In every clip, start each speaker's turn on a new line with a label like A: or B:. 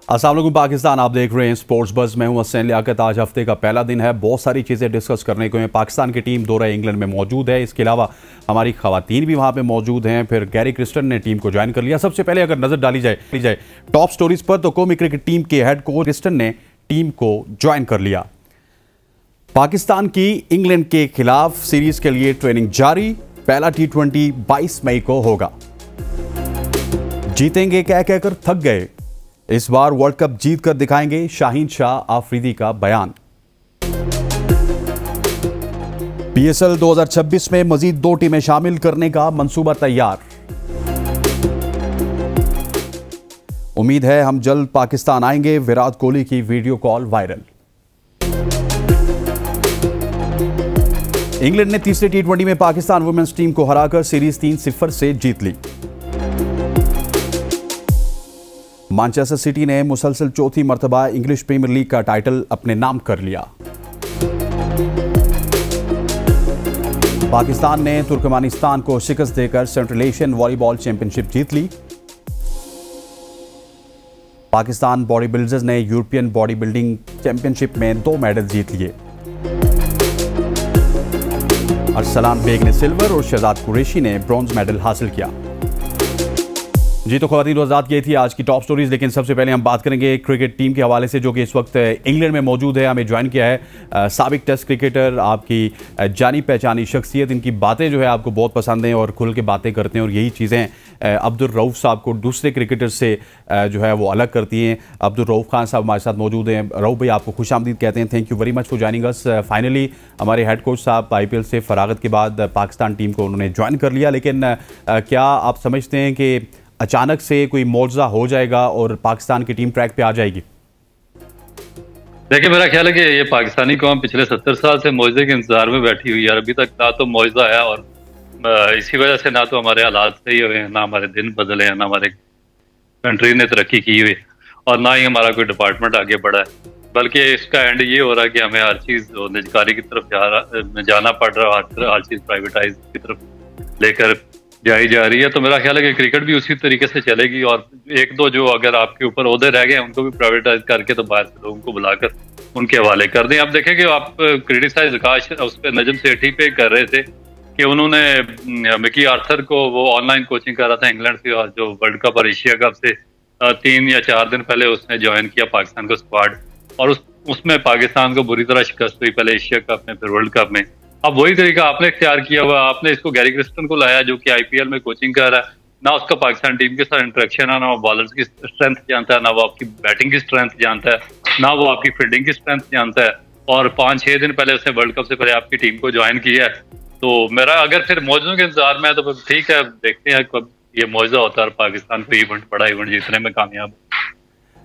A: अस्सलाम वालेकुम पाकिस्तान, आप देख रहे हैं स्पोर्ट्स बज़। मैं हूं हसैन लियाकत। आज हफ्ते का पहला दिन है, बहुत सारी चीज़ें डिस्कस करने को हैं। पाकिस्तान की टीम दौरा इंग्लैंड में मौजूद है, इसके अलावा हमारी खवातीन भी वहां पे मौजूद हैं। फिर गैरी क्रिस्टन ने टीम को ज्वाइन कर लिया। सबसे पहले अगर नज़र डाली जाए टॉप स्टोरीज पर, तो कौमी क्रिकेट टीम के हेड कोच क्रिस्टन ने टीम को ज्वाइन कर लिया। पाकिस्तान की इंग्लैंड के खिलाफ सीरीज के लिए ट्रेनिंग जारी। पहला T20 22 मई को होगा। जीतेंगे कह कहकर थक गए, इस बार वर्ल्ड कप जीत कर दिखाएंगे, शाहीन शाह आफरीदी का बयान। PSL 2026 में मजीद 2 टीमें शामिल करने का मंसूबा तैयार। उम्मीद है हम जल्द पाकिस्तान आएंगे, विराट कोहली की वीडियो कॉल वायरल। इंग्लैंड ने तीसरे T20 में पाकिस्तान वुमेन्स टीम को हराकर सीरीज 3-0 से जीत ली। मैनचेस्टर सिटी ने मुसलसल चौथी मर्तबा इंग्लिश प्रीमियर लीग का टाइटल अपने नाम कर लिया। पाकिस्तान ने तुर्कमेनिस्तान को शिकस्त देकर सेंट्रल एशियन वॉलीबॉल चैंपियनशिप जीत ली। पाकिस्तान बॉडी बिल्डर्स ने यूरोपियन बॉडी बिल्डिंग चैंपियनशिप में 2 मेडल जीत लिए। अरसलान बेग ने सिल्वर और शहजाद कुरैशी ने ब्रॉन्ज मेडल हासिल किया। जी, तो ख़वातीन वज़ात ये थी आज की टॉप स्टोरीज। लेकिन सबसे पहले हम बात करेंगे क्रिकेट टीम के हवाले से, जो कि इस वक्त इंग्लैंड में मौजूद है, हमें ज्वाइन किया है। साबिक टेस्ट क्रिकेटर, आपकी जानी पहचानी शख्सियत, इनकी बातें जो है आपको बहुत पसंद हैं और खुल के बातें करते हैं, और यही चीज़ें अब्दुल रऊफ साहब को दूसरे क्रिकेटर से जो है वो अलग करती हैं। अब्दुल रऊफ खान साहब हमारे साथ मौजूद हैं। रऊफ भाई, आपको खुशामदीद कहते हैं। Thank you very much for joining us. Finally हमारे हेड कोच साहब IPL से फरागत के बाद पाकिस्तान टीम को उन्होंने ज्वाइन कर लिया। लेकिन क्या आप समझते हैं कि अचानक से कोई मौजज़ा हो जाएगा और पाकिस्तान की टीम ट्रैक पे आ जाएगी?
B: देखिए, मेरा ख्याल है कि ये पाकिस्तानी कौम पिछले 70 साल से मौजज़े के इंतजार में बैठी हुई है। अभी तक ना तो मौजज़ा है, और इसी वजह से ना तो हमारे हालात सही हुए हैं, ना हमारे दिन बदले हैं, ना हमारे कंट्री ने तरक्की की हुई, और ना ही हमारा कोई डिपार्टमेंट आगे बढ़ा है। बल्कि इसका एंड ये हो रहा है कि हमें हर चीज़ निजकारी की तरफ जाना पड़ रहा है, हर चीज़ प्राइवेटाइज की तरफ लेकर जाई जा रही है। तो मेरा ख्याल है कि क्रिकेट भी उसी तरीके से चलेगी, और एक दो जो अगर आपके ऊपर ओहदे रह गए उनको भी प्राइवेटाइज करके तो बाहर से लोगों को बुलाकर उनके हवाले कर दें। अब देखें कि आप क्रिटिसाइज विकास उस पर नजम सेठी पे कर रहे थे कि उन्होंने मिकी आर्थर को, वो ऑनलाइन कोचिंग कर रहा था इंग्लैंड से, और जो वर्ल्ड कप और एशिया कप से 3 या 4 दिन पहले उसने ज्वाइन किया पाकिस्तान को स्क्वाड, और उसमें पाकिस्तान को बुरी तरह शिकस्त हुई, पहले एशिया कप में फिर वर्ल्ड कप में। अब वही तरीका आपने इख्तियार किया हुआ, आपने इसको गैरी क्रिस्टन को लाया जो कि IPL में कोचिंग कर रहा है। ना उसका पाकिस्तान टीम के साथ इंटरेक्शन है, ना वो बॉलर्स की स्ट्रेंथ जानता है, ना वो आपकी बैटिंग की स्ट्रेंथ जानता है, ना वो आपकी फील्डिंग की स्ट्रेंथ जानता है, और 5-6 दिन पहले उसने वर्ल्ड कप से पहले आपकी टीम को ज्वाइन किया है। तो मेरा अगर फिर मौजूदों के इंतजार में है तो ठीक है, देखते हैं कब ये मौजूदा होता है और पाकिस्तान को बड़ा इवेंट जीतने में कामयाब।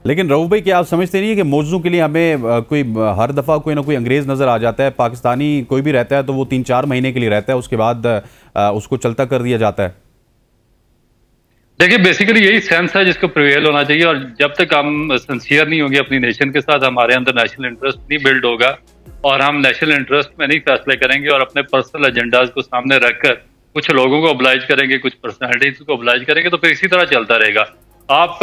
A: लेकिन रऊफ भाई, क्या आप समझते नहीं है कि मौजूदों के लिए हमें कोई हर दफ़ा कोई ना कोई अंग्रेज़ नज़र आ जाता है? पाकिस्तानी कोई भी रहता है तो वो 3-4 महीने के लिए रहता है, उसके बाद उसको चलता कर दिया जाता है।
B: देखिए, बेसिकली यही सेंस है जिसको प्रिवेल होना चाहिए, और जब तक हम सिंसियर नहीं होंगे अपनी नेशन के साथ, हमारे अंदर नेशनल इंटरेस्ट नहीं बिल्ड होगा, और हम नेशनल इंटरेस्ट में नहीं फैसले करेंगे और अपने पर्सनल एजेंडाज को सामने रखकर कुछ लोगों को ऑब्लाइज करेंगे, कुछ पर्सनैलिटीज को ऑब्लाइज करेंगे, तो फिर इसी तरह चलता रहेगा। आप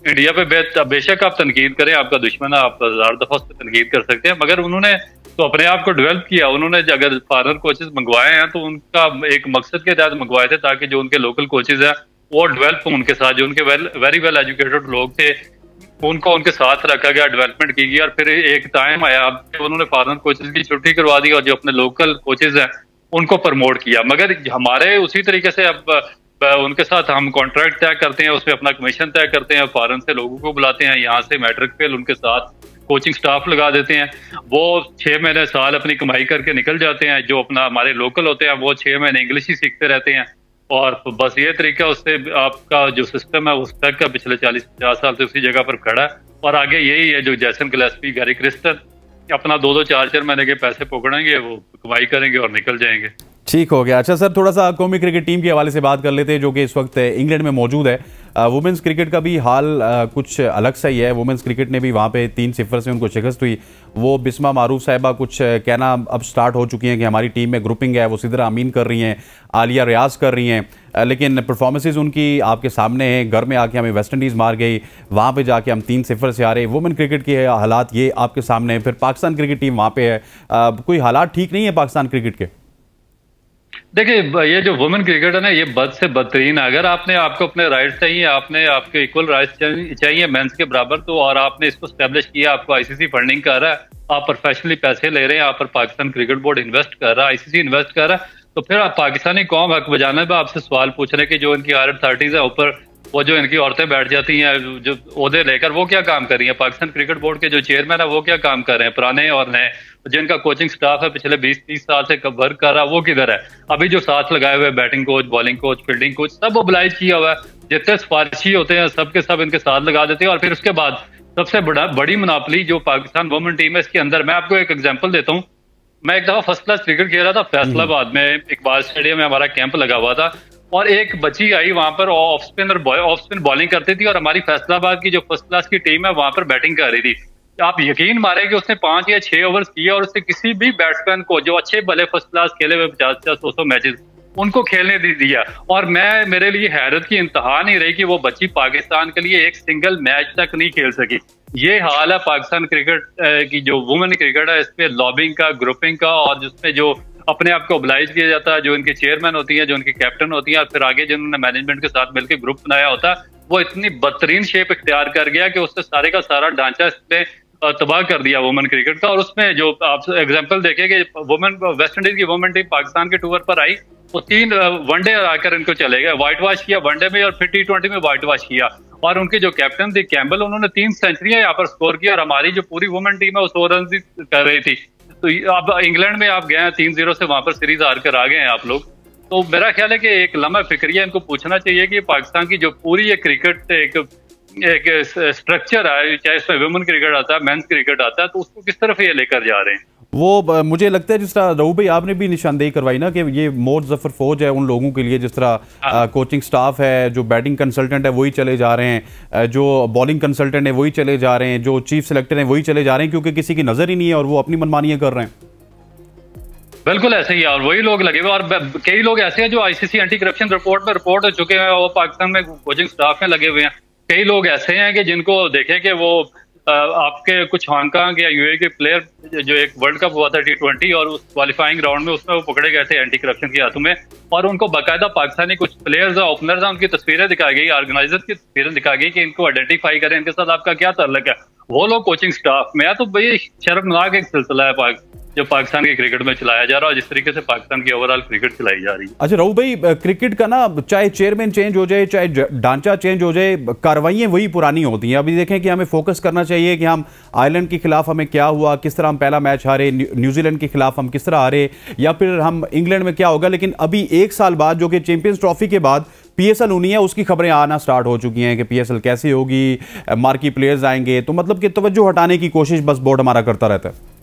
B: इंडिया पे बेशक आप तनकीद करें, आपका दुश्मन है, आप 1000 दफा उस पर तनकीद कर सकते हैं, मगर उन्होंने तो अपने आप को डेवलप किया। उन्होंने अगर फॉरेनर कोचेस मंगवाए हैं तो उनका एक मकसद के तहत मंगवाए थे, ताकि जो उनके लोकल कोचेस हैं वो डेवलप हो उनके साथ, जो उनके वेरी वेल एजुकेटेड लोग थे उनको उनके साथ रखा गया, डेवलपमेंट की गई। और फिर एक टाइम आया उन्होंने फॉरेनर कोचेस की छुट्टी करवा दी और जो अपने लोकल कोचेस हैं उनको प्रमोट किया। मगर हमारे उसी तरीके से अब उनके साथ हम कॉन्ट्रैक्ट तय करते हैं, उसमें अपना कमीशन तय करते हैं, फॉरेन से लोगों को बुलाते हैं, यहाँ से मैट्रिक फेल उनके साथ कोचिंग स्टाफ लगा देते हैं, वो 6 महीने साल अपनी कमाई करके निकल जाते हैं। जो अपना हमारे लोकल होते हैं वो 6 महीने इंग्लिश ही सीखते रहते हैं, और बस ये तरीका, उससे आपका जो सिस्टम है वो स्टक का पिछले 40-50 साल से उसी जगह पर खड़ा है। और आगे यही है जो जैसन गिलेस्पी, गैरी क्रिस्टन अपना 2-2, 4-4 महीने के पैसे पकड़ेंगे, वो कमाई करेंगे और निकल जाएंगे।
A: ठीक हो गया। अच्छा सर, थोड़ा सा कौमी क्रिकेट टीम के हवाले से बात कर लेते हैं जो कि इस वक्त इंग्लैंड में मौजूद है। वुमेंस क्रिकेट का भी हाल कुछ अलग सा ही है। वुमेंस क्रिकेट ने भी वहाँ पे 3-0 से उनको शिकस्त हुई। वो बिस्मा मारूफ साहिबा कुछ कहना अब स्टार्ट हो चुकी हैं कि हमारी टीम में ग्रुपिंग है। वो सिदरा अमीन कर रही हैं, आलिया रियाज कर रही हैं, लेकिन परफॉर्मेंसेज उनकी आपके सामने हैं। घर में आके हमें वेस्ट इंडीज़ मार गई, वहाँ पे जाके हम 3-0 से हारे। वुमेन क्रिकेट के हालात ये आपके सामने हैं। फिर पाकिस्तान क्रिकेट टीम वहाँ पे है, कोई हालात ठीक नहीं है पाकिस्तान क्रिकेट के?
B: देखिए, ये जो वुमेन क्रिकेट है ना, ये बद से बदतरीन है। अगर आपने आपको अपने राइट्स चाहिए, आपने आपके इक्वल राइट्स चाहिए मेंस के बराबर, तो और आपने इसको स्टैब्लिश किया, आपको आईसीसी फंडिंग कर रहा है, आप प्रोफेशनली पैसे ले रहे हैं, आप पर पाकिस्तान क्रिकेट बोर्ड इन्वेस्ट कर रहा है, आईसीसी इन्वेस्ट कर रहा है, तो फिर आप पाकिस्तानी कौम हक बजाने में आपसे सवाल पूछ रहे हैं कि जो इनकी हायर अथॉरिटीज है ऊपर, वो जो इनकी औरतें बैठ जाती हैं जो ओहदे लेकर, वो क्या काम कर रही हैं? पाकिस्तान क्रिकेट बोर्ड के जो चेयरमैन है वो क्या काम कर रहे हैं? पुराने और नए, जिनका कोचिंग स्टाफ है पिछले 20-30 साल से वर्क कर रहा है, वो किधर है? अभी जो साथ लगाए हुए batting coach, bowling coach, fielding coach, सब ओबलाइज किया हुआ है। जितने सिफारिशी होते हैं सबके सब इनके साथ लगा देते हैं। और फिर उसके बाद सबसे बड़ी मुनाफली जो पाकिस्तान वुमेन टीम है इसके अंदर, मैं आपको एक एग्जाम्पल देता हूँ। मैं एक दफा फर्स्ट क्लास क्रिकेट खेल रहा था फैसलाबाद में, इकबाल स्टेडियम में हमारा कैंप लगा हुआ था, और एक बच्ची आई वहां पर ऑफ स्पिन बॉलिंग करती थी, और हमारी फैसलाबाद की जो फर्स्ट क्लास की टीम है वहां पर बैटिंग कर रही थी। आप यकीन मारे कि उसने 5 या 6 ओवर्स किए, और उससे किसी भी बैट्समैन को जो अच्छे भले फर्स्ट क्लास खेले हुए 50-100 मैचेस, उनको खेलने दिया। और मेरे लिए हैरत की इंतहा नहीं रही कि वो बच्ची पाकिस्तान के लिए एक सिंगल मैच तक नहीं खेल सकी। ये हाल है पाकिस्तान क्रिकेट की जो वुमेन क्रिकेट है, इस पे लॉबिंग का, ग्रुपिंग का, और जिसमें जो अपने आप को ओबलाइज किया जाता है, जो इनके चेयरमैन होती है, जो इनके कैप्टन होती है, और फिर आगे जिन्होंने मैनेजमेंट के साथ मिलकर ग्रुप बनाया होता है, वो इतनी बदतरीन शेप इख्तियार कर गया कि उसने सारे का सारा ढांचा इसमें तबाह कर दिया वुमेन क्रिकेट का। और उसमें जो आप एग्जांपल देखें कि वुमेन वेस्ट इंडीज की वुमेन टीम पाकिस्तान के टूर पर आई, वो 3 वनडे आकर इनको चले गए, व्हाइट वॉश किया वनडे में, और फिर T20 में व्हाइट वॉश किया। और उनके जो कैप्टन थे कैम्बल, उन्होंने 3 सेंचुरियां यहाँ पर स्कोर किया, और हमारी जो पूरी वुमेन टीम है वो 100 रन कर रही थी। तो अब इंग्लैंड में आप गए हैं 3-0 से, वहां पर सीरीज हार कर आ गए हैं आप लोग। तो मेरा ख्याल है कि एक लम्हा फिक्रिया इनको पूछना चाहिए कि पाकिस्तान की जो पूरी ये क्रिकेट एक स्ट्रक्चर है, चाहे इसमें वुमेन क्रिकेट आता है, मेंस क्रिकेट आता है, तो उसको किस तरफ ये लेकर जा रहे हैं?
A: वो मुझे लगता है जिस तरह रहू भाई आपने भी निशानदेही करवाई ना कि ये मोर जफर फौज है उन लोगों के लिए, जिस तरह कोचिंग स्टाफ है, जो बैटिंग कंसल्टेंट है वही चले जा रहे हैं, जो बॉलिंग कंसल्टेंट है वही चले जा रहे हैं, जो चीफ सेलेक्टर है वही चले जा रहे हैं, क्योंकि किसी की नजर ही नहीं है और वो अपनी मनमानियां कर रहे हैं।
B: बिल्कुल ऐसे ही है, और वही लोग लगे हुए, और कई लोग ऐसे हैं जो आईसीसी एंटी करप्शन रिपोर्ट में रिपोर्ट हो चुके हैं, वो पाकिस्तान में कोचिंग स्टाफ में लगे हुए हैं। कई लोग ऐसे हैं कि जिनको देखें कि वो आपके कुछ हांगकांग या यूएई के प्लेयर, जो एक वर्ल्ड कप हुआ था T20, और उस क्वालिफाइंग राउंड में उसमें वो पकड़े गए थे एंटी करप्शन के हाथों में, और उनको बाकायदा पाकिस्तानी कुछ प्लेयर्स ओपनर्स हैं उनकी तस्वीरें दिखाई गई, ऑर्गेनाइजर की तस्वीरें दिखाई गई कि इनको आइडेंटिफाई करें, इनके साथ आपका क्या ताल्लुक है। वो लोग कोचिंग स्टाफ में, तो भाई शर्मनाक एक सिलसिला है जो पाकिस्तान के क्रिकेट में चलाया जा रहा है, जिस तरीके से पाकिस्तान की ओवरऑल क्रिकेट चलाई जा रही है।
A: अच्छा रहू भाई, क्रिकेट का ना चाहे चेयरमैन चेंज हो जाए, चाहे ढांचा चेंज हो जाए, कार्रवाइयां वही पुरानी होती हैं। अभी देखें कि हमें फोकस करना चाहिए कि हम आयरलैंड के खिलाफ हमें क्या हुआ, किस तरह हम पहला मैच हारे, न्यूजीलैंड के खिलाफ हम किस तरह हारे, या फिर हम इंग्लैंड में क्या होगा। लेकिन अभी 1 साल बाद, जो कि चैंपियंस ट्रॉफी के बाद PSL होनी है, उसकी खबरें आना स्टार्ट हो चुकी हैं कि PSL कैसे होगी, मार्की प्लेयर्स आएंगे, तो मतलब कि तवज्जो हटाने की कोशिश बस बोर्ड हमारा करता रहता है।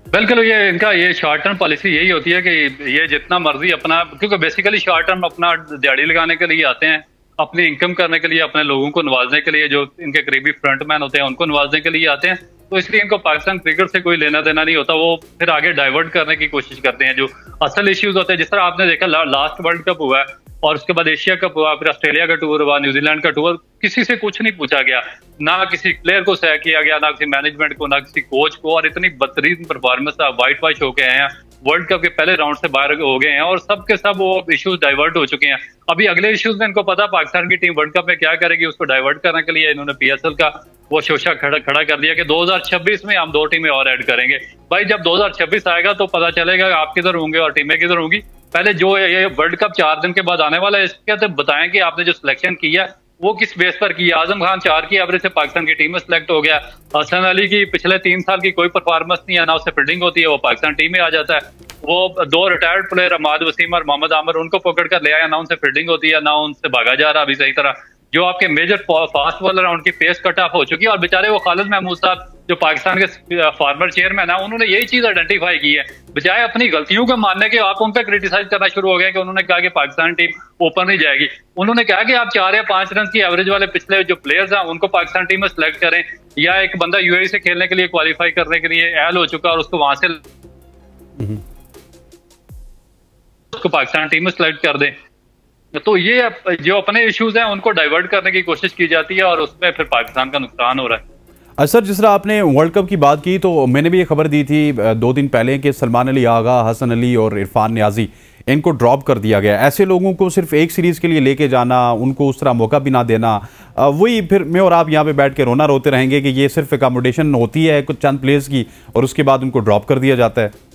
B: बिल्कुल, ये इनका ये शॉर्ट टर्म पॉलिसी यही होती है कि ये जितना मर्जी अपना, क्योंकि बेसिकली शॉर्ट टर्म अपना दिहाड़ी लगाने के लिए आते हैं, अपनी इनकम करने के लिए, अपने लोगों को नवाजने के लिए, जो इनके करीबी फ्रंटमैन होते हैं उनको नवाजने के लिए आते हैं। तो इसलिए इनको पाकिस्तान क्रिकेट से कोई लेना देना नहीं होता। वो फिर आगे डाइवर्ट करने की कोशिश करते हैं जो असल इश्यूज होते हैं। जिस तरह आपने देखा लास्ट वर्ल्ड कप हुआ है, और उसके बाद एशिया कप हुआ, फिर ऑस्ट्रेलिया का टूर हुआ, न्यूजीलैंड का टूर, किसी से कुछ नहीं पूछा गया, ना किसी प्लेयर को सह किया गया, ना किसी मैनेजमेंट को, ना किसी कोच को, और इतनी बदतरीन परफॉर्मेंस व्हाइट वॉश होके आए हैं, वर्ल्ड कप के पहले राउंड से बाहर हो गए हैं, और सब के सब वो इश्यूज डाइवर्ट हो चुके हैं। अभी अगले इश्यूज में इनको पता पाकिस्तान की टीम वर्ल्ड कप में क्या करेगी, उसको डाइवर्ट करने के लिए इन्होंने PSL का वो शोशा खड़ा कर दिया कि 2026 में हम 2 टीमें और ऐड करेंगे। भाई जब 2026 आएगा तो पता चलेगा आप किधर होंगे और टीमें किधर होंगी। पहले जो ये वर्ल्ड कप 4 दिन के बाद आने वाला है, इसके तो बताएं कि आपने जो सिलेक्शन किया वो किस बेस पर किया। आजम खान 4 की एवरेज से पाकिस्तान की टीम में सिलेक्ट हो गया। हसन अली की पिछले 3 साल की कोई परफॉर्मेंस नहीं है, ना उससे फील्डिंग होती है, वो पाकिस्तान टीम में आ जाता है। वो 2 रिटायर्ड प्लेयर अहमद वसीम और मोहम्मद आमिर, उनको पकड़ कर ले आया, ना उनसे फील्डिंग होती है, ना उनसे भागा जा रहा अभी सही तरह। जो आपके मेजर फास्ट बॉलर हैं उनकी पेस कट ऑफ हो चुकी है। और बेचारे वो खालिद महमूद साहब जो पाकिस्तान के फॉर्मर चेयरमैन है, उन्होंने यही चीज आइडेंटिफाई की है। बजाय अपनी गलतियों को मानने के आप उन पर क्रिटिसाइज करना शुरू हो गए कि उन्होंने कहा कि पाकिस्तान टीम ओपन नहीं जाएगी। उन्होंने कहा कि आप 4 या 5 रन की एवरेज वाले पिछले जो प्लेयर्स हैं उनको पाकिस्तान टीम में सिलेक्ट करें, या एक बंदा यूएई से खेलने के लिए क्वालिफाई करने के लिए एल हो चुका और उसको वहां से उसको पाकिस्तान टीम में सिलेक्ट कर दें। तो ये जो अपने इश्यूज हैं उनको डाइवर्ट करने की कोशिश की जाती है और उसमें फिर पाकिस्तान का नुकसान हो रहा है।
A: सर, जिस तरह आपने वर्ल्ड कप की बात की तो मैंने भी ये खबर दी थी 2 दिन पहले कि सलमान अली आगा, हसन अली और इरफान नियाजी इनको ड्रॉप कर दिया गया। ऐसे लोगों को सिर्फ एक सीरीज के लिए लेके जाना, उनको उस तरह मौका भी ना देना, वही फिर मैं और आप यहाँ पे बैठ के रोना रोते रहेंगे कि ये सिर्फ अकोमोडेशन होती है कुछ चंद प्लेयर्स की और उसके बाद उनको ड्रॉप कर दिया जाता है।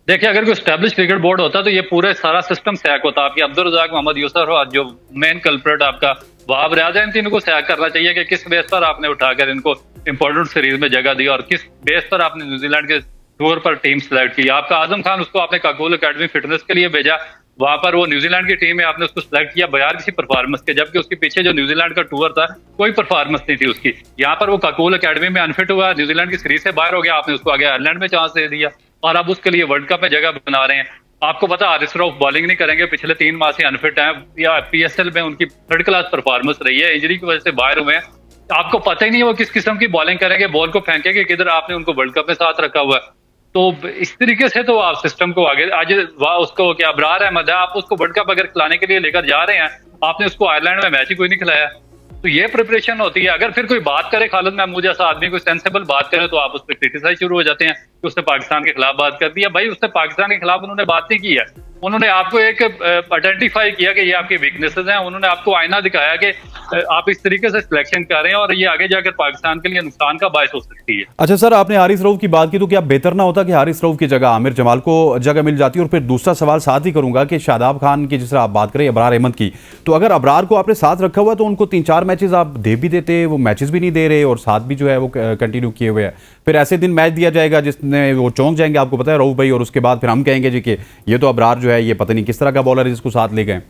B: देखिए, अगर कोई स्टैब्लिश क्रिकेट बोर्ड होता तो ये पूरे सारा सिस्टम सैक होता। आपकी अब्दुल रज़ाक, मोहम्मद यूसुफ और जो मेन कल्प्रेट आपका वहाब रियाज है, इन तीनों को सैक करना चाहिए कि किस बेस पर आपने उठाकर इनको इंपॉर्टेंट सीरीज में जगह दी और किस बेस पर आपने न्यूजीलैंड के टूर पर टीम सिलेक्ट की। आपका आजम खान, उसको आपने काकोल अकेडमी फिटनेस के लिए भेजा, वहां पर वो न्यूजीलैंड की टीम में आपने उसको सिलेक्ट किया बगैर किसी परफॉर्मेंस के, जबकि उसके पीछे जो न्यूजीलैंड का टूर था कोई परफॉर्मेंस नहीं थी उसकी। यहाँ पर वो काकोल अकेडमी में अनफिट हुआ, न्यूजीलैंड की सीरीज से बाहर हो गया, आपने उसको आगे आयरलैंड में चांस दे दिया और अब उसके लिए वर्ल्ड कप में जगह बना रहे हैं। आपको पता हारिस रऊफ बॉलिंग नहीं करेंगे, पिछले 3 माह से अनफिट हैं, या पीएसएल में उनकी 3rd क्लास परफॉर्मेंस रही है, इंजरी की वजह से बाहर हुए हैं। आपको पता ही नहीं है वो किस किस्म की बॉलिंग करेंगे, बॉल को फेंकेंगे किधर, आपने उनको वर्ल्ड कप में साथ रखा हुआ है। तो इस तरीके से तो आप सिस्टम को आगे आज उसको क्या अबरार अहमद है, आप उसको वर्ल्ड कप अगर खिलाने के लिए लेकर जा रहे हैं, आपने उसको आयरलैंड में मैच ही कोई नहीं खिलाया। तो ये प्रिपरेशन होती है। अगर फिर कोई बात करे, खालिद महमूद जैसा आदमी कोई सेंसेबल बात करे, तो आप उस पर क्रिटिसाइज शुरू हो जाते हैं कि उसने पाकिस्तान के खिलाफ बात कर दी है। भाई, उसने पाकिस्तान के खिलाफ उन्होंने बात नहीं की है, उन्होंने आपको एक आइडेंटिफाई किया कि ये आपकी वीकनेसेस हैं, उन्होंने आपको आईना दिखाया कि आप इस तरीके से सिलेक्शन कर रहे हैं और ये आगे जाकर पाकिस्तान के लिए नुकसान का बायस हो सकती है।
A: अच्छा सर, आपने हारिस रऊफ की बात की तो क्या बेहतर ना होता कि हारिस रऊफ की जगह आमिर जमाल को जगह मिल जाती? और फिर दूसरा सवाल साथ ही करूंगा कि शादाब खान की जिस तरह आप बात करें अबरार अहमद की, तो अगर अबरार को आपने साथ रखा हुआ तो उनको 3-4 मैचेस आप दे भी देते, वो मैचेस भी नहीं दे रहे और साथ भी जो है वो कंटिन्यू किए हुए हैं। फिर ऐसे दिन मैच दिया जाएगा जिसमें वो चौंक जाएंगे, आपको पता है रऊफ भाई, और उसके बाद फिर हम कहेंगे जी कि ये तो अबरार जो है ये पता नहीं किस तरह का बॉलर है जिसको साथ ले गए।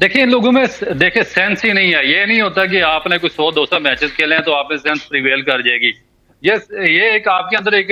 B: देखिए, इन लोगों में देखिए सेंस ही नहीं है। ये नहीं होता कि आपने कुछ 100-200 मैचेस खेले हैं तो आप में सेंस प्रिवेल कर जाएगी। ये एक आपके अंदर एक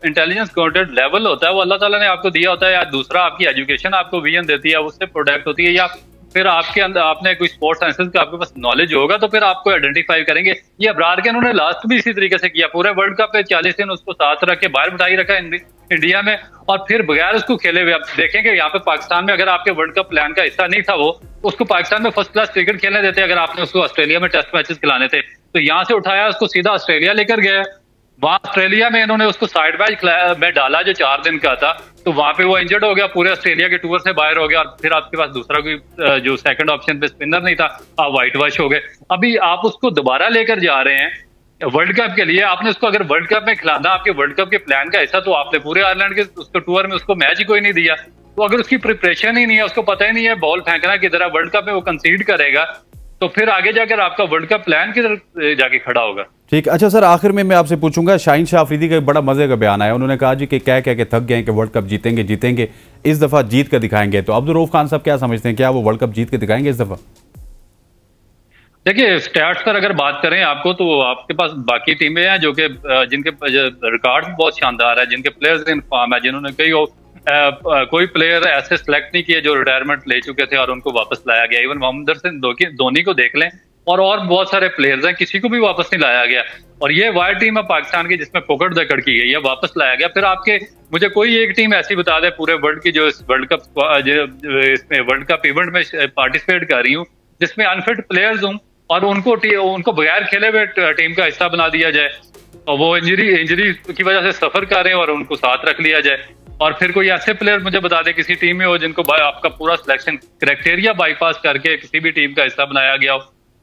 B: इंटेलिजेंस कोटेड लेवल होता है, वो अल्लाह ताला ने आपको दिया होता है, या दूसरा आपकी एजुकेशन आपको विजन देती है, उससे प्रोडक्ट होती है, या फिर आपके अंदर आपने कोई स्पोर्ट्स साइंसेज का आपके पास नॉलेज होगा तो फिर आपको आइडेंटिफाई करेंगे। ये अबरार के उन्होंने लास्ट भी इसी तरीके से किया, पूरे वर्ल्ड कप पे 40 दिन उसको साथ रख के बाहर बिठाई रखा इंडिया में और फिर बगैर उसको खेले हुए। आप देखेंगे यहाँ पे पाकिस्तान में अगर आपके वर्ल्ड कप प्लान का हिस्सा नहीं था वो, उसको पाकिस्तान में फर्स्ट क्लास क्रिकेट खेलने देते अगर आपने उसको ऑस्ट्रेलिया में टेस्ट मैचेस खिलाने थे। तो यहाँ से उठाया उसको सीधा ऑस्ट्रेलिया लेकर गए, वहां ऑस्ट्रेलिया में इन्होंने उसको साइड मैच में डाला जो 4 दिन का था, तो वहां पे वो इंजर्ड हो गया, पूरे ऑस्ट्रेलिया के टूर से बाहर हो गया और फिर आपके पास दूसरा कोई जो सेकंड ऑप्शन पे स्पिनर नहीं था, आप व्हाइट वॉश हो गए। अभी आप उसको दोबारा लेकर जा रहे हैं वर्ल्ड कप के लिए, आपने उसको अगर वर्ल्ड कप में खिलाना आपके वर्ल्ड कप के प्लान का हिस्सा, तो आपने पूरे आयरलैंड के उसको टूर में उसको मैच ही कोई नहीं दिया। तो अगर उसकी प्रिपरेशन ही नहीं है, उसको पता ही नहीं है बॉल फेंकना किधर है, वर्ल्ड कप में वो कंसीड करेगा, तो फिर आगे जाकर आपका वर्ल्ड कप प्लान किधर जाके खड़ा होगा।
A: ठीक। अच्छा सर, आखिर में मैं आपसे पूछूंगा, शाहीन शाह अफरीदी का एक बड़ा मजे का बयान आया, उन्होंने कहा जी कि कह के थक गए कि वर्ल्ड कप जीतेंगे, इस दफा जीत कर दिखाएंगे। तो अब्दुल रऊफ खान साहब क्या समझते हैं, क्या वो वर्ल्ड कप जीत के दिखाएंगे इस दफा?
B: देखिए, स्टैट्स पर अगर बात करें आपको, तो आपके पास बाकी टीमें हैं जो कि जिनके रिकॉर्ड बहुत शानदार है, जिनके प्लेयर्स इन फॉर्म है, जिन्होंने कोई प्लेयर ऐसे सिलेक्ट नहीं किए जो रिटायरमेंट ले चुके थे और उनको वापस लाया गया। इवन मोहम्मद हसन धोनी को देख लें और बहुत सारे प्लेयर्स हैं, किसी को भी वापस नहीं लाया गया। और ये वाइड टीम है पाकिस्तान की जिसमें पकड़ दकड़ की गई है, वापस लाया गया। फिर आपके मुझे कोई एक टीम ऐसी बता दे पूरे वर्ल्ड की जो इस वर्ल्ड कप इवेंट में पार्टिसिपेट कर रही हूँ जिसमें अनफिट प्लेयर्स हूँ और उनको बगैर खेले हुए टीम का हिस्सा बना दिया जाए और वो इंजरी की वजह से सफर कर रहे हैं और उनको साथ रख लिया जाए। और फिर कोई ऐसे प्लेयर मुझे बता दे किसी टीम में हो जिनको आपका पूरा सिलेक्शन क्राइटेरिया बाईपास करके किसी भी टीम का हिस्सा बनाया गया हो,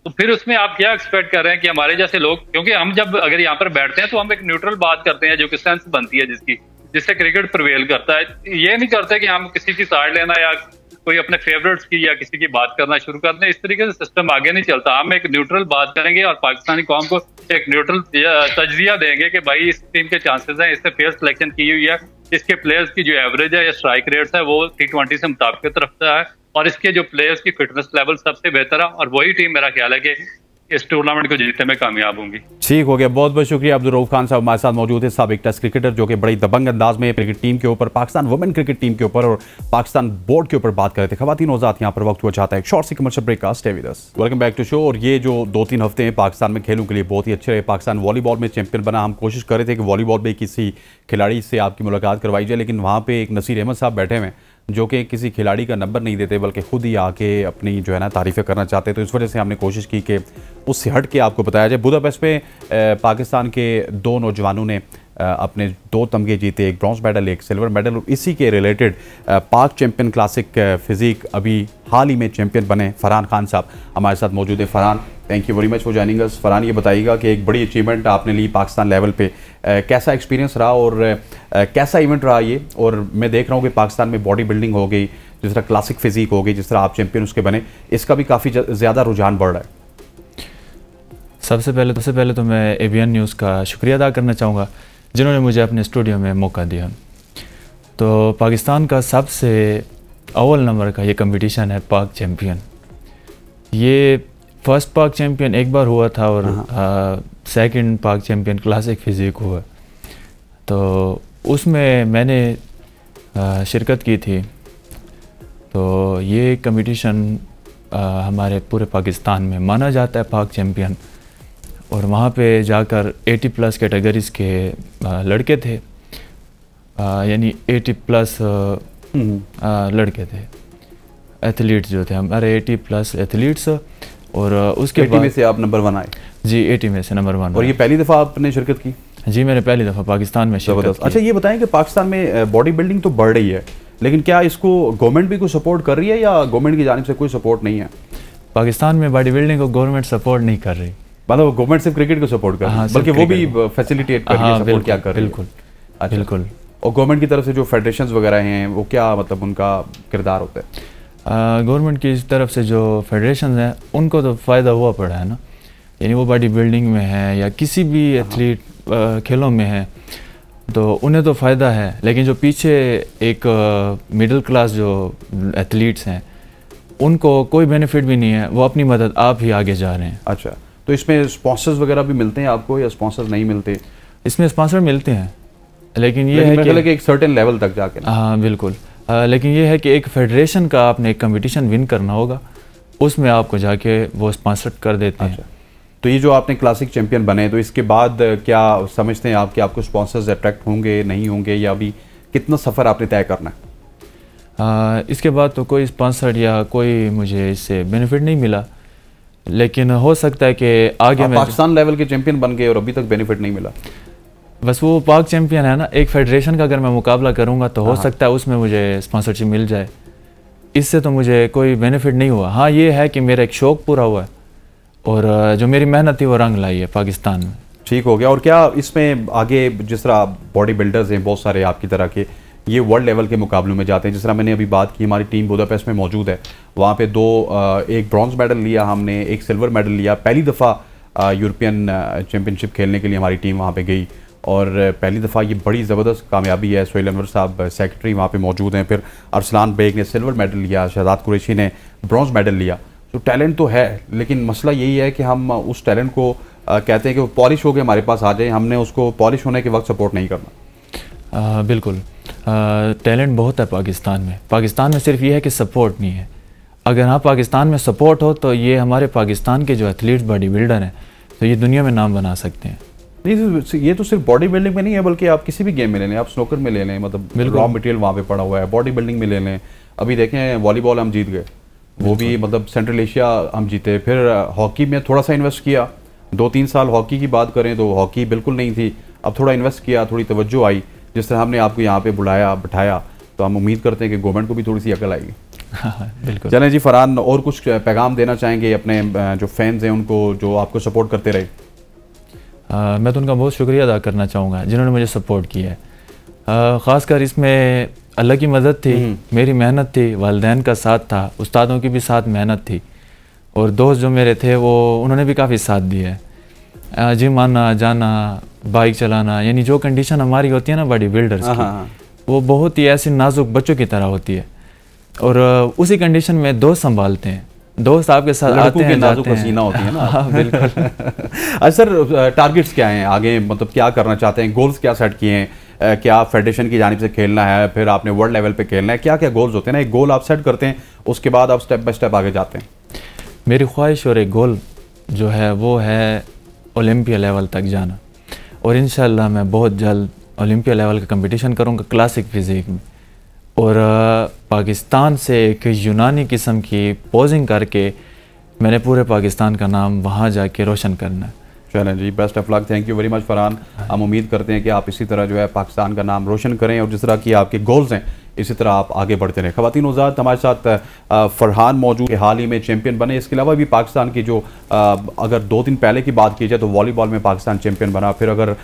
B: तो फिर उसमें आप क्या एक्सपेक्ट कर रहे हैं कि हमारे जैसे लोग, क्योंकि हम जब अगर यहाँ पर बैठते हैं तो हम एक न्यूट्रल बात करते हैं जो कि सेंस बनती है जिससे क्रिकेट प्रिवेल करता है। ये नहीं करते कि हम किसी की साइड लेना या कोई अपने फेवरेट्स की या किसी की बात करना शुरू कर दें। इस तरीके से सिस्टम आगे नहीं चलता। हम एक न्यूट्रल बात करेंगे और पाकिस्तानी कौम को एक न्यूट्रल तजजिया देंगे कि भाई इस टीम के चांसेस हैं, इससे फेयर सिलेक्शन की हुई है, इसके प्लेयर्स की जो एवरेज है या स्ट्राइक रेट्स है वो T20 से मुताबिकत रखता है और इसके जो प्लेयर्स की फिटनेस लेवल सबसे बेहतर है, और वही टीम मेरा ख्याल है कि इस टूर्नामेंट को जीतने में कामयाब होंगी।
A: ठीक हो गया, बहुत बहुत शुक्रिया। अब्दुल रऊफ खान साहब हमारे साथ मौजूद है, साबिक टेस्ट क्रिकेटर, जो कि बड़ी दबंग अंदाज में क्रिकेट टीम के ऊपर, पाकिस्तान वुमेन क्रिकेट टीम के ऊपर और पाकिस्तान बोर्ड के ऊपर बात कर रहे थे। खवातीन औजात यहाँ पर वक्त हुआ चाहता है एक शॉर्ट सी कमर्शियल ब्रेक का। Stay with us. Welcome back to show. और ये जो 2-3 हफ्ते हैं पाकिस्तान में खेलों के लिए बहुत ही अच्छे रहे। पाकिस्तान वॉलीबॉल में चैंपियन बना। हम कोशिश कर रहे थे कि वॉलीबॉल में किसी खिलाड़ी से आपकी मुलाकात करवाई जाए, लेकिन वहाँ पे एक नसीर अहमद साहब बैठे हुए जो कि किसी खिलाड़ी का नंबर नहीं देते, बल्कि खुद ही आके अपनी जो है ना तारीफ़ें करना चाहते। तो इस वजह से हमने कोशिश की कि उससे हट के आपको बताया जाए। बुदापेस्ट में पाकिस्तान के 2 नौजवानों ने अपने 2 तमगे जीते, एक ब्रॉन्ज मेडल, एक सिल्वर मेडल। और इसी के रिलेटेड पाक चैंपियन क्लासिक फिजिक अभी हाल ही में चैंपियन बने फरहान खान साहब हमारे साथ मौजूद है। Farhan, thank you very much for joining us. Farhan, ये बताइएगा कि एक बड़ी अचीवमेंट आपने ली पाकिस्तान लेवल पे, कैसा एक्सपीरियंस रहा और कैसा इवेंट रहा ये? और मैं देख रहा हूँ कि पाकिस्तान में बॉडी बिल्डिंग हो गई, जिस तरह क्लासिक फिजिक हो गई, जिस तरह आप चैंपियन उसके बने, इसका भी काफ़ी ज़्यादा रुझान बढ़ रहा है।
C: सबसे पहले तो मैं ABN न्यूज़ का शुक्रिया अदा करना चाहूँगा जिन्होंने मुझे अपने स्टूडियो में मौका दिया। तो पाकिस्तान का सबसे अव्वल नंबर का ये कंपटीशन है पाक चैम्पियन। ये फर्स्ट पाक चैम्पियन एक बार हुआ था और सेकंड पाक चैम्पियन क्लासिक फिजिक हुआ। तो उसमें मैंने शिरकत की थी। तो ये कंपटीशन हमारे पूरे पाकिस्तान में माना जाता है पाक चैम्पियन। और वहाँ पे जाकर 80+ कैटेगरीज़ के लड़के थे, यानी 80+ लड़के थे, एथलीट्स जो थे हमारे 80+ एथलीट्स। और उसके
A: 80 में से आप नंबर 1 आए?
C: जी, 80 में से नंबर 1।
A: और ये पहली दफ़ा आपने शिरकत की?
C: जी, मैंने पहली दफ़ा पाकिस्तान में शिरकत की।
A: अच्छा, ये बताएं कि पाकिस्तान में बॉडी बिल्डिंग तो बढ़ रही है, लेकिन क्या इसको गवर्नमेंट भी कोई सपोर्ट कर रही है या गवर्नमेंट की जानिब से कोई सपोर्ट नहीं है?
C: पाकिस्तान में बॉडी बिल्डिंग को गवर्नमेंट सपोर्ट नहीं कर रही।
A: मतलब गवर्नमेंट सिर्फ क्रिकेट को सपोर्ट कर रही है, बल्कि वो भी फैसिलिटेट कर रही है, सपोर्ट क्या कर रही है?
C: बिल्कुल।
A: अच्छा,
C: बिल्कुल।
A: और गवर्नमेंट की तरफ से जो फेडरेशंस वगैरह हैं वो क्या मतलब उनका किरदार होता है?
C: गवर्नमेंट की तरफ से जो फेडरेशन हैं उनको तो फ़ायदा हुआ पड़ा है ना, यानी वो बॉडी बिल्डिंग में है या किसी भी एथलीट खेलों में है तो उन्हें तो फ़ायदा है। लेकिन जो पीछे एक मिडिल क्लास जो एथलीट्स हैं उनको कोई बेनिफिट भी नहीं है, वो अपनी मदद आप ही आगे जा रहे हैं।
A: अच्छा, तो इसमें स्पॉन्सर्स वगैरह भी मिलते हैं आपको या स्पॉन्सर्स नहीं मिलते?
C: इसमें स्पॉन्सर मिलते हैं, लेकिन ये है
A: कि एक सर्टेन लेवल तक जाके।
C: हाँ बिल्कुल। लेकिन ये है कि एक फेडरेशन का आपने एक कंपटीशन विन करना होगा, उसमें आपको जाके वो स्पॉन्सर कर देते हैं।
A: तो ये जो आपने क्लासिक चैंपियन बने, तो इसके बाद क्या समझते हैं आप कि आपको स्पॉन्सर्स अट्रैक्ट होंगे, नहीं होंगे, या अभी कितना सफ़र आपने तय करना है?
C: इसके बाद तो कोई स्पॉन्सर या कोई मुझे इससे बेनिफिट नहीं मिला, लेकिन हो सकता है कि आगे में
A: पाकिस्तान लेवल के चैंपियन बन गए और अभी तक बेनिफिट नहीं मिला।
C: बस वो पाक चैंपियन है ना, एक फेडरेशन का अगर मैं मुकाबला करूंगा तो हो सकता है उसमें मुझे स्पॉन्सरशिप मिल जाए। इससे तो मुझे कोई बेनिफिट नहीं हुआ। हाँ, ये है कि मेरा एक शौक़ पूरा हुआ है और जो मेरी मेहनत थी वो रंग लाई है पाकिस्तान में।
A: ठीक हो गया। और क्या इसमें आगे जिस तरह बॉडी बिल्डर्स हैं बहुत सारे आपकी तरह के, ये वर्ल्ड लेवल के मुकाबलों में जाते हैं, जिस तरह मैंने अभी बात की, हमारी टीम बुदापेस्ट में मौजूद है, वहाँ पे एक ब्रॉन्ज मेडल लिया हमने, एक सिल्वर मेडल लिया। पहली दफ़ा यूरोपियन चैम्पियनशिप खेलने के लिए हमारी टीम वहाँ पे गई और पहली दफ़ा ये बड़ी ज़बरदस्त कामयाबी है। सोहेल अनवर साहब सेक्रेटरी वहाँ पे मौजूद हैं। फिर अरसलान बेग ने सिल्वर मेडल लिया, शहजाद कुरैशी ने ब्रॉन्ज मेडल लिया। तो टैलेंट तो है, लेकिन मसला यही है कि हम उस टैलेंट को कहते हैं कि वो पॉलिश हो के हमारे पास आ जाए, हमने उसको पॉलिश होने के वक्त सपोर्ट नहीं करना।
C: बिल्कुल, टैलेंट बहुत है पाकिस्तान में। पाकिस्तान में सिर्फ ये है कि सपोर्ट नहीं है। अगर हाँ पाकिस्तान में सपोर्ट हो तो ये हमारे पाकिस्तान के जो एथलीट्स बॉडी बिल्डर हैं तो ये दुनिया में नाम बना सकते हैं।
A: नहीं, ये तो सिर्फ बॉडी बिल्डिंग में नहीं है, बल्कि आप किसी भी गेम में ले लें, आप स्नूकर में ले लें, मतलब रॉ मटेरियल वहाँ पे पड़ा हुआ है। बॉडी बिल्डिंग में ले लें, अभी देखें वॉलीबॉल हम जीत गए, वो भी मतलब सेंट्रल एशिया हम जीते। फिर हॉकी में थोड़ा सा इन्वेस्ट किया, 2-3 साल हॉकी की बात करें तो हॉकी बिल्कुल नहीं थी, अब थोड़ा इन्वेस्ट किया, थोड़ी तवज्जो आई। जिस तरह हमने आपको यहाँ पे बुलाया बिठाया, तो हम उम्मीद करते हैं कि गवर्नमेंट को भी थोड़ी सी अकल आएगी।
C: बिल्कुल।
A: चलें जी फरहान, और कुछ पैगाम देना चाहेंगे अपने जो फैंस हैं उनको, जो आपको सपोर्ट करते रहे?
C: मैं तो उनका बहुत शुक्रिया अदा करना चाहूँगा जिन्होंने मुझे सपोर्ट किया है। ख़ासकर इसमें अल्लाह की मदद थी, मेरी मेहनत थी, वालिदैन का साथ था, उस्तादों की भी साथ मेहनत थी, और दोस्त जो मेरे थे वो उन्होंने भी काफ़ी साथ दिया है। जिम आना जाना, बाइक चलाना, यानी जो कंडीशन हमारी होती है ना बॉडी बिल्डर्स की, वो बहुत ही ऐसी नाजुक बच्चों की तरह होती है। और उसी कंडीशन में दोस्त संभालते हैं, दोस्त आपके साथ आते हैं जाते हैं।
A: पसीना होती है ना।
C: हाँ बिल्कुल।
A: अच्छा सर, टारगेट्स क्या हैं आगे, मतलब क्या करना चाहते हैं, गोल्स क्या सेट किए हैं? क्या फेडरेशन की जानिब से खेलना है, फिर आपने वर्ल्ड लेवल पे खेलना है, क्या क्या गोल्स होते हैं ना? एक गोल आप सेट करते हैं, उसके बाद आप स्टेप बाय स्टेप आगे जाते हैं।
C: मेरी ख्वाहिश और एक गोल जो है वो है ओलंपिया लेवल तक जाना, और इंशाल्लाह मैं बहुत जल्द ओलंपिया लेवल का कंपटीशन करूँगा क्लासिक फिज़िक में, और पाकिस्तान से एक यूनानी किस्म की पोजिंग करके मैंने पूरे पाकिस्तान का नाम वहाँ जाके रोशन करना है।
A: चलें जी, best of luck, thank you very much Farhan. हम उम्मीद करते हैं कि आप इसी तरह जो है पाकिस्तान का नाम रोशन करें, और जिस तरह की आपके गोल्स हैं इसी तरह आप आगे बढ़ते रहें। ख़वातीन हज़रात, हमारे साथ फरहान मौजूद, हाल ही में चैंपियन बने। इसके अलावा भी पाकिस्तान की जो अगर 2 दिन पहले की बात की जाए तो वॉलीबॉल में पाकिस्तान चैंपियन बना, फिर अगर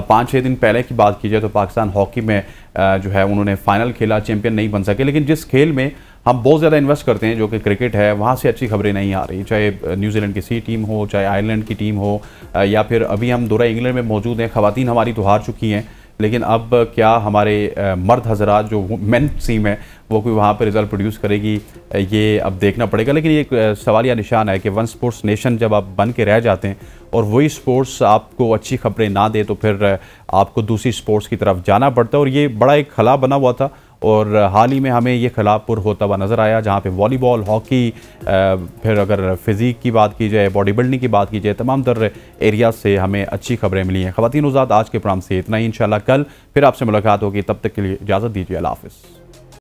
A: 5-6 दिन पहले की बात की जाए तो पाकिस्तान हॉकी में जो है उन्होंने फाइनल खेला, चैंपियन नहीं बन सके। लेकिन जिस खेल में हम बहुत ज़्यादा इन्वेस्ट करते हैं जो कि क्रिकेट है, वहाँ से अच्छी खबरें नहीं आ रही, चाहे न्यूजीलैंड की सी टीम हो, चाहे आयरलैंड की टीम हो, या फिर अभी हम दौरा इंग्लैंड में मौजूद हैं। ख़वातीन हमारी तो हार चुकी हैं, लेकिन अब क्या हमारे मर्द हजरात जो मेन टीम है वो कोई वहाँ पर रिज़ल्ट प्रोड्यूस करेगी, ये अब देखना पड़ेगा। लेकिन ये एक सवालिया निशान है कि वन स्पोर्ट्स नेशन जब आप बन के रह जाते हैं और वही स्पोर्ट्स आपको अच्छी खबरें ना दे तो फिर आपको दूसरी स्पोर्ट्स की तरफ जाना पड़ता है। और ये बड़ा एक खला बना हुआ था, और हाल ही में हमें ये खला पुर होता हुआ नज़र आया, जहाँ पे वॉलीबॉल, हॉकी, फिर अगर फिज़िक की बात की जाए, बॉडी बिल्डिंग की बात की जाए, तमाम तर एरिया से हमें अच्छी खबरें मिली हैं। ख़वातीन हज़रात, आज के प्रोग्राम से इतना ही। इंशाल्लाह कल फिर आपसे मुलाकात होगी, तब तक के लिए इजाज़त दीजिए। अल्लाह हाफ़िज़।